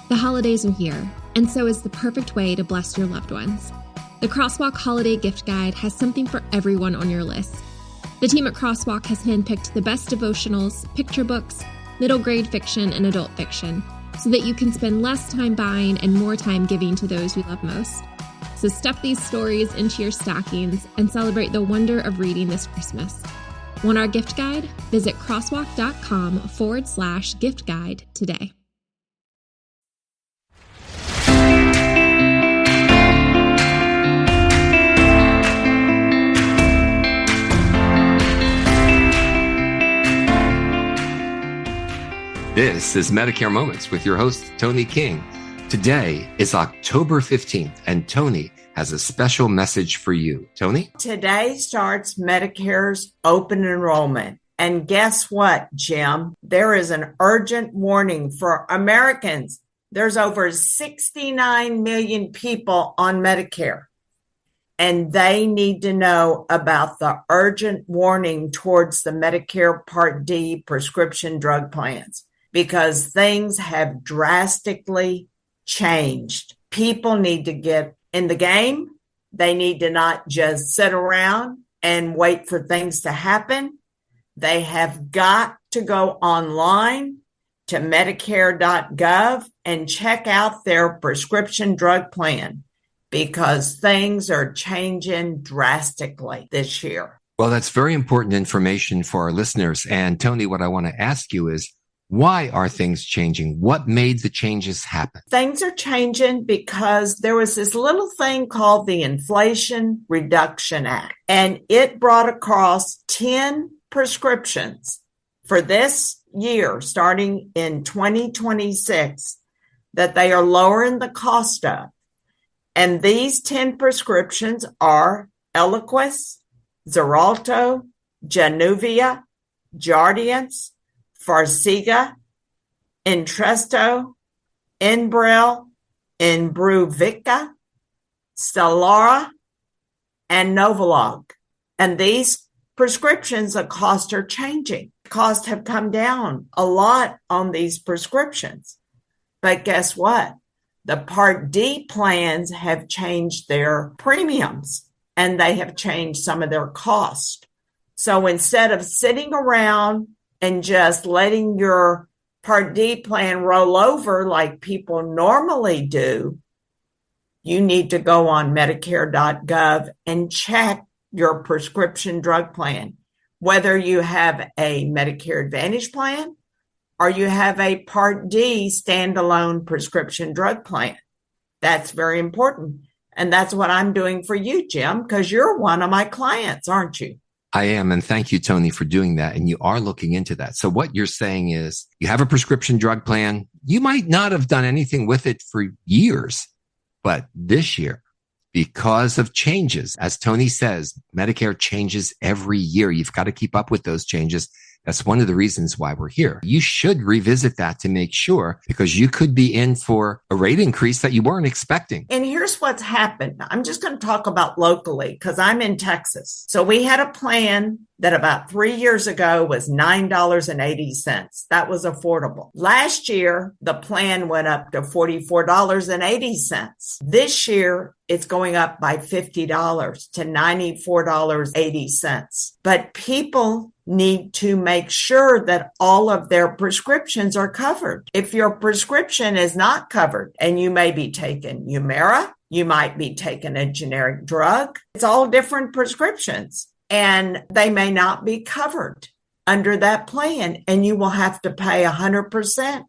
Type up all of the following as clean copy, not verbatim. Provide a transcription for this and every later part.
The holidays are here, and so is the perfect way to bless your loved ones. The Crosswalk Holiday Gift Guide has something for everyone on your list. The team at Crosswalk has handpicked the best devotionals, picture books, middle grade fiction, and adult fiction, so that you can spend less time buying and more time giving to those you love most. So stuff these stories into your stockings and celebrate the wonder of reading this Christmas. Want our gift guide? Visit crosswalk.com/gift guide today. This is Medicare Moments with your host, Toni King. Today is October 15th, and Toni has a special message for you. Toni? Today starts Medicare's open enrollment. And guess what, Jim? There is an urgent warning for Americans. There's over 69 million people on Medicare, and they need to know about the urgent warning towards the Medicare Part D prescription drug plans, because things have drastically changed. People need to get in the game. They need to not just sit around and wait for things to happen. They have got to go online to Medicare.gov and check out their prescription drug plan, because things are changing drastically this year. Well, that's very important information for our listeners. And Toni, what I want to ask you is, why are things changing? What made the changes happen? Things are changing because there was this little thing called the Inflation Reduction Act, and it brought across 10 prescriptions for this year, starting in 2026, that they are lowering the cost of. And these 10 prescriptions are Eliquis, Xarelto, Januvia, Jardiance, Farxiga, Entresto, Enbrel, Imbruvica, Stelara, and Novolog. And these prescriptions, the costs are changing. Costs have come down a lot on these prescriptions. But guess what? The Part D plans have changed their premiums, and they have changed some of their cost. So instead of sitting around and just letting your Part D plan roll over like people normally do, you need to go on Medicare.gov and check your prescription drug plan, whether you have a Medicare Advantage plan or you have a Part D standalone prescription drug plan. That's very important. And that's what I'm doing for you, Jim, because you're one of my clients, aren't you? I am. And thank you, Toni, for doing that. And you are looking into that. So what you're saying is you have a prescription drug plan. You might not have done anything with it for years, but this year, because of changes, as Toni says, Medicare changes every year. You've got to keep up with those changes. That's one of the reasons why we're here. You should revisit that to make sure, because you could be in for a rate increase that you weren't expecting. And here's what's happened. I'm just going to talk about locally because I'm in Texas. So we had a plan that about 3 years ago was $9.80. That was affordable. Last year, the plan went up to $44.80. This year, it's going up by $50 to $94.80. But people need to make sure that all of their prescriptions are covered. If your prescription is not covered and you may be taking Humira, you might be taking a generic drug. It's all different prescriptions, and they may not be covered under that plan, and you will have to pay 100%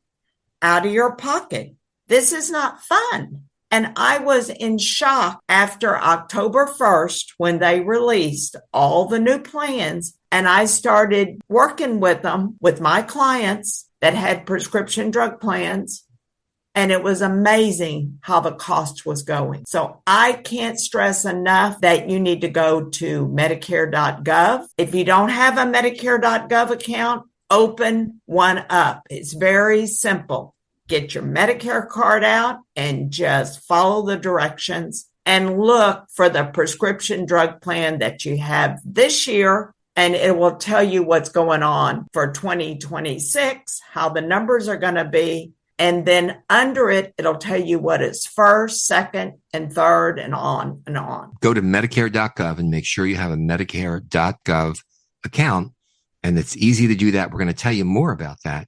out of your pocket. This is not fun. And I was in shock after October 1st when they released all the new plans, and I started working with them, with my clients that had prescription drug plans, and it was amazing how the cost was going. So I can't stress enough that you need to go to Medicare.gov. If you don't have a Medicare.gov account, open one up. It's very simple. Get your Medicare card out and just follow the directions and look for the prescription drug plan that you have this year, and it will tell you what's going on for 2026, how the numbers are going to be. And then under it, it'll tell you what is first, second, and third, and on and on. Go to Medicare.gov and make sure you have a Medicare.gov account. And it's easy to do that. We're going to tell you more about that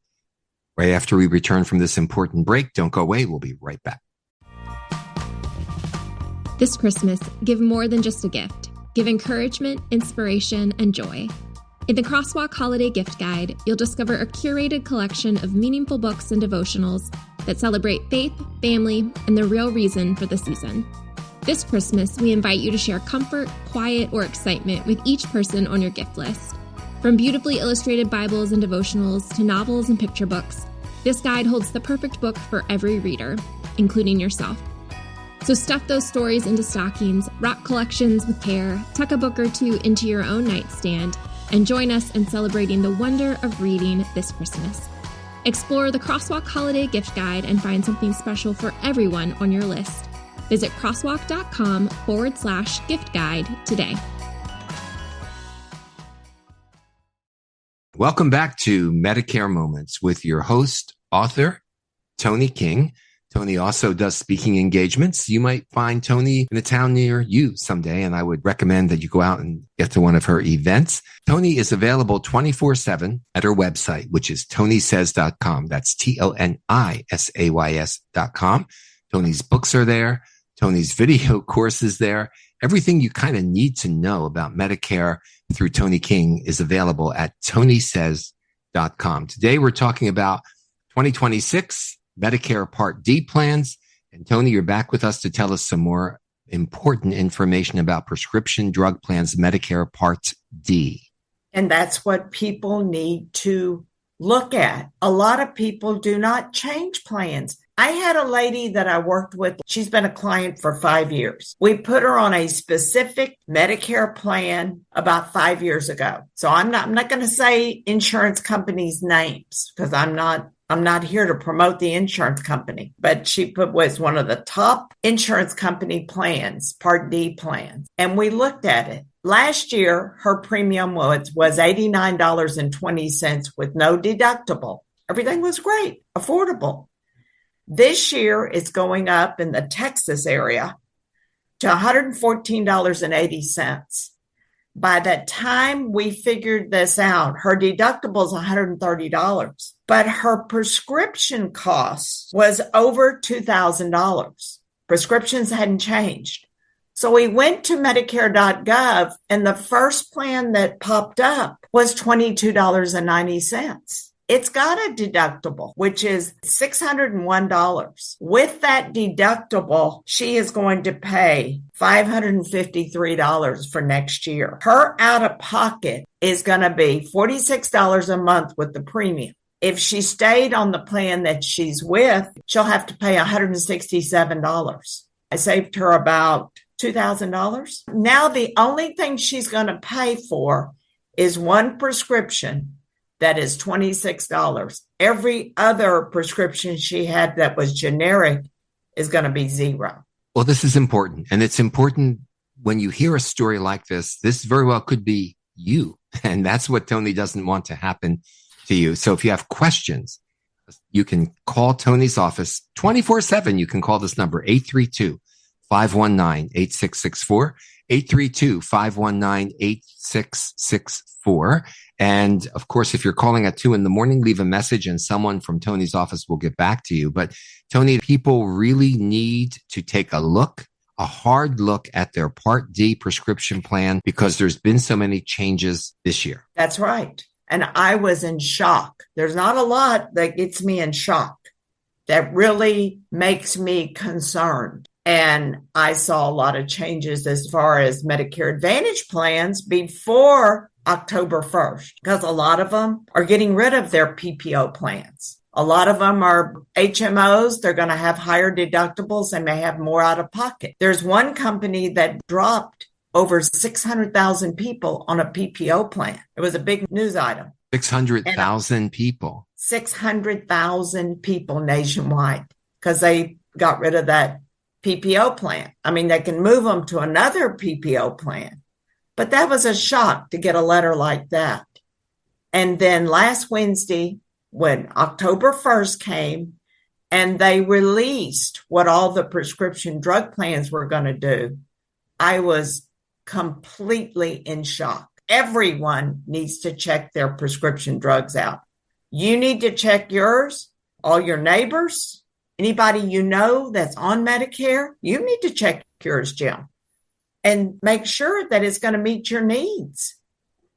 right after we return from this important break. Don't go away. We'll be right back. This Christmas, give more than just a gift. Give encouragement, inspiration, and joy. In the Crosswalk Holiday Gift Guide, you'll discover a curated collection of meaningful books and devotionals that celebrate faith, family, and the real reason for the season. This Christmas, we invite you to share comfort, quiet, or excitement with each person on your gift list. From beautifully illustrated Bibles and devotionals to novels and picture books, this guide holds the perfect book for every reader, including yourself. So stuff those stories into stockings, wrap collections with care, tuck a book or two into your own nightstand, and join us in celebrating the wonder of reading this Christmas. Explore the Crosswalk Holiday Gift Guide and find something special for everyone on your list. Visit crosswalk.com/gift guide today. Welcome back to Medicare Moments with your host, author, Toni King. Toni also does speaking engagements. You might find Toni in a town near you someday, and I would recommend that you go out and get to one of her events. Toni is available 24/7 at her website, which is tonisays.com. That's TONISAYS.com. Toni's books are there. Toni's video course is there. Everything you kind of need to know about Medicare through Toni King is available at tonisays.com. Today, we're talking about 2026 Medicare Part D plans. And Toni, you're back with us to tell us some more important information about prescription drug plans, Medicare Part D. And that's what people need to look at. A lot of people do not change plans. I had a lady that I worked with. She's been a client for 5 years. We put her on a specific Medicare plan about 5 years ago. So I'm not going to say insurance companies' names because I'm not here to promote the insurance company, but she was one of the top insurance company plans, Part D plans. And we looked at it. Last year, her premium was $89.20 with no deductible. Everything was great, affordable. This year, it's going up in the Texas area to $114.80. By the time we figured this out, her deductible is $130, but her prescription cost was over $2,000. Prescriptions hadn't changed. So we went to Medicare.gov, and the first plan that popped up was $22.90. It's got a deductible, which is $601. With that deductible, she is going to pay $553 for next year. Her out-of-pocket is going to be $46 a month with the premium. If she stayed on the plan that she's with, she'll have to pay $167. I saved her about $2,000. Now the only thing she's going to pay for is one prescription that is $26. Every other prescription she had that was generic is going to be $0. Well, this is important. And it's important when you hear a story like this. This very well could be you. And that's what Toni doesn't want to happen to you. So if you have questions, you can call Toni's office 24/7. You can call this number 832-519-8664, 832-519-8664. And of course, if you're calling at 2 a.m, leave a message and someone from Toni's office will get back to you. But Toni, people really need to take a hard look at their Part D prescription plan because there's been so many changes this year. That's right. And I was in shock. There's not a lot that gets me in shock that really makes me concerned. And I saw a lot of changes as far as Medicare Advantage plans before October 1st, because a lot of them are getting rid of their PPO plans. A lot of them are HMOs. They're going to have higher deductibles and may have more out of pocket. There's one company that dropped over 600,000 people on a PPO plan. It was a big news item. 600,000 people. 600,000 people nationwide because they got rid of that PPO plan. I mean, they can move them to another PPO plan. But that was a shock to get a letter like that. And then last Wednesday, when October 1st came, and they released what all the prescription drug plans were going to do, I was completely in shock. Everyone needs to check their prescription drugs out. You need to check yours, all your neighbors, anybody you know that's on Medicare. You need to check yours, Jim, and make sure that it's going to meet your needs,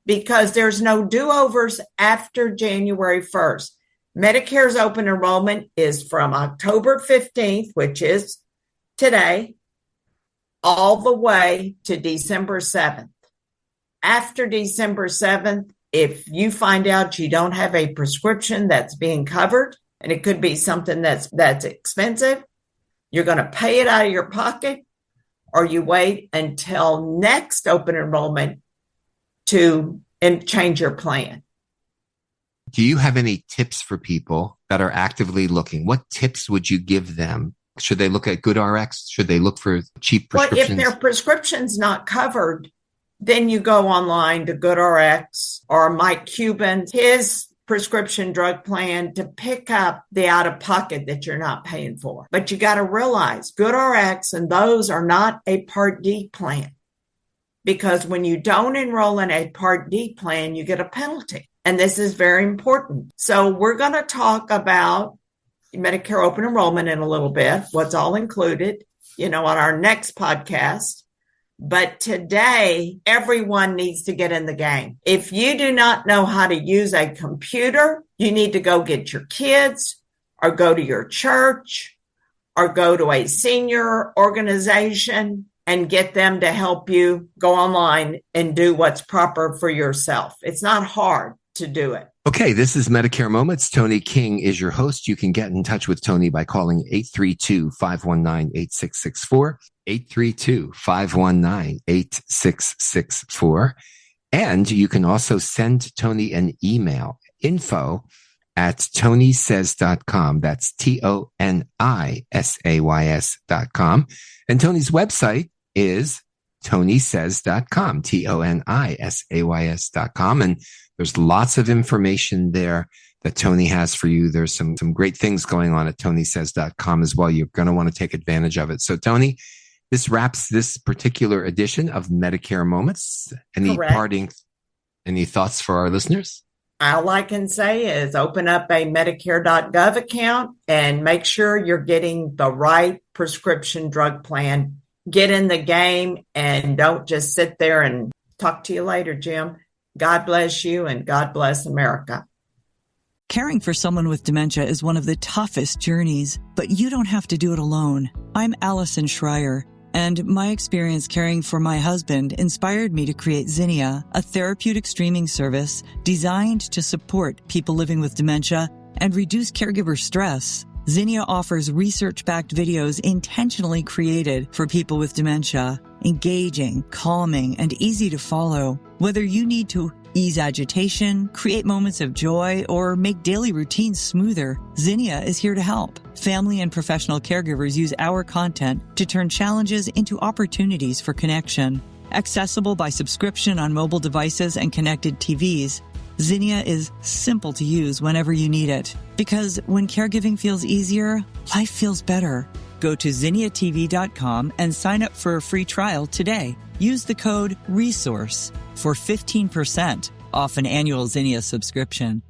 because there's no do-overs after January 1st. Medicare's open enrollment is from October 15th, which is today, all the way to December 7th. After December 7th, if you find out you don't have a prescription that's being covered, and it could be something that's expensive, you're going to pay it out of your pocket, or you wait until next open enrollment to change your plan. Do you have any tips for people that are actively looking? What tips would you give them? Should they look at GoodRx? Should they look for cheap prescriptions? Well, if their prescription's not covered, then you go online to GoodRx or Mike Cuban, his prescription drug plan, to pick up the out-of-pocket that you're not paying for. But you got to realize GoodRx and those are not a Part D plan, because when you don't enroll in a Part D plan, you get a penalty. And this is very important. So we're going to talk about Medicare open enrollment in a little bit, what's all included, on our next podcast. But today, everyone needs to get in the game. If you do not know how to use a computer, you need to go get your kids or go to your church or go to a senior organization and get them to help you go online and do what's proper for yourself. It's not hard to do it. Okay, this is Medicare Moments. Toni King is your host. You can get in touch with Toni by calling 832-519-8664, 832-519-8664. And you can also send Toni an email, info@tonisays.com. That's TONISAYS.com. And Toni's website is tonisays.com, TONISAYS.com. And there's lots of information there that Toni has for you. There's some great things going on at tonisays.com as well. You're going to want to take advantage of it. So, Toni, this wraps this particular edition of Medicare Moments. Any thoughts for our listeners? All I can say is open up a Medicare.gov account and make sure you're getting the right prescription drug plan. Get in the game and don't just sit there and talk to you later, Jim. God bless you and God bless America. Caring for someone with dementia is one of the toughest journeys, but you don't have to do it alone. I'm Allison Schreier, and my experience caring for my husband inspired me to create Zinnia, a therapeutic streaming service designed to support people living with dementia and reduce caregiver stress. Zinnia offers research-backed videos intentionally created for people with dementia, engaging, calming, and easy to follow. Whether you need to ease agitation, create moments of joy, or make daily routines smoother, Zinnia is here to help. Family and professional caregivers use our content to turn challenges into opportunities for connection. Accessible by subscription on mobile devices and connected TVs, Zinnia is simple to use whenever you need it. Because when caregiving feels easier, life feels better. Go to zinniatv.com and sign up for a free trial today. Use the code RESOURCE for 15% off an annual Zinnia subscription.